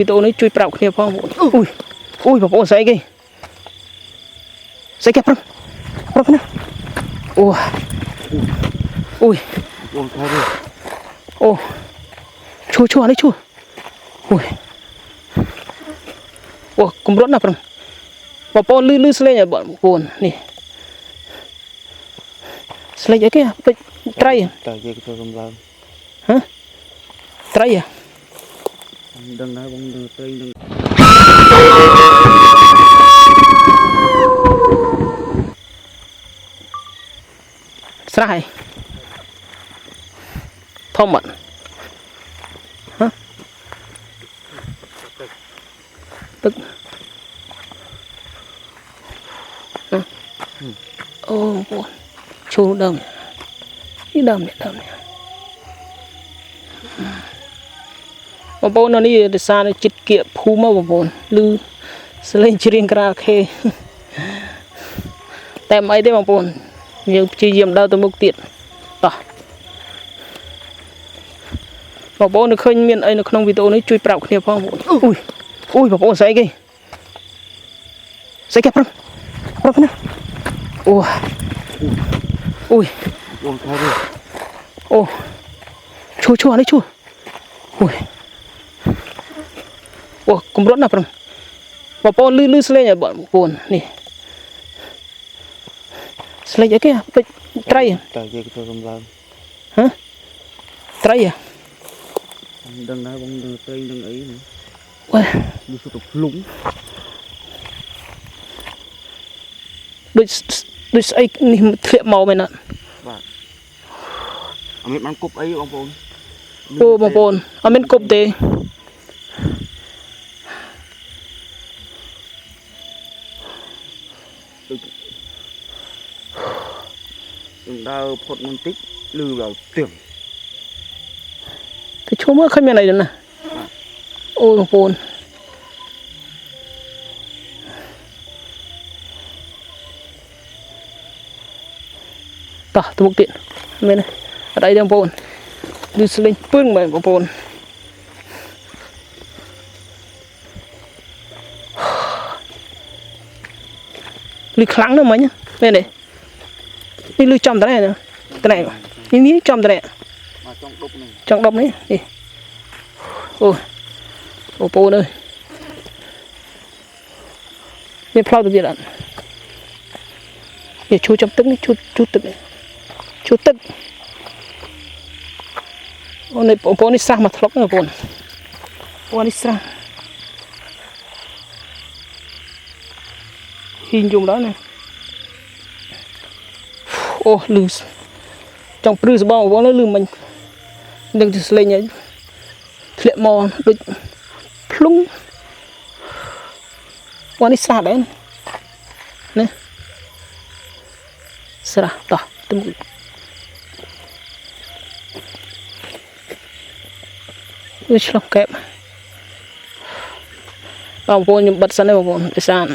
វីដេអូនេះជួយប្រាប់គ្នាផងអូយបងប្អូនស្អីគេស្អីគេប្រាប់ណាអូឈួអានេះឈួអូគំរត់ណាបងប្អូនលឺស្លេងឲ្យបងប្អូននេះស្លេងអីគេពេជ្រត្រីតែគេទៅកំឡើងហ៎ត្រីដឹងដែរបងទៅត្រីនឹងស្រះហើយធំអត់ហ៎ទឹកអូបងឈូដើមនេះដើមនេះបងប្អូននេះដោយសារចិត្តគៀកភូមិមកបងប្អូនឮស្លេងច្រៀងក្រៅខេតែមិនអីទេបងប្អូនយើងព្យាយាមដើរទៅមុខទៀតតោះបងប្អូននៅឃើញមានអីនៅក្នុងវីដេអូនេះជួយប្រាប់គ្នាផងអូយបងប្អូនស្អីគេប្រាប់ណាអូឈួអានេះឈួអូគំរត់ណាបងប្អូនលឺស្លេងឲ្យបងប្អូននេះស្លេងអីគេពេជ្រត្រីតែគេទៅកំឡើងហ៎ត្រីដឹងដែរបងទៅត្រីនឹងអីអូយវាសុទ្ធតែភ្លុងដូចស្អីនេះធ្លាក់មកមែនអត់បាទអត់មានបានគប់អីបងប្អូនអូបងប្អូនអត់មានគប់ទេដើរផុតមុនតិចលឺដល់ទៀងទៅឈុំមើលឃើញមានអីទេណាអូបងប្អូនតោះទៅមុខទៀតមែនទេអត់អីទេបងប្អូនឮស្លេងពឹងមែនបងប្អូនឮខ្លាំងណាស់មិញមែនទេនេះលឺចំត្រែនេះចំត្រែចង់ដប់នេះអូបងប្អូនអើយមានផ្លោកទៅទៀតអត់វាឈូចាប់ទឹកនេះឈូទឹកអូនេះបងប្អូននេះស្រះមកធ្លុកណាបងប្អូននេះស្រះហ៊ីងយំដល់ណាអូលឺចង់ព្រឺសបងបងលឺមិញនឹងទៅស្លេងឲ្យធ្លាក់មកដូចភ្លុងបងនេះស្រះដែរណាស្រះតោះទៅមុខវាឆ្លងកែបបងប្អូនខ្ញុំបិទសិនទេបងប្អូនឯសាន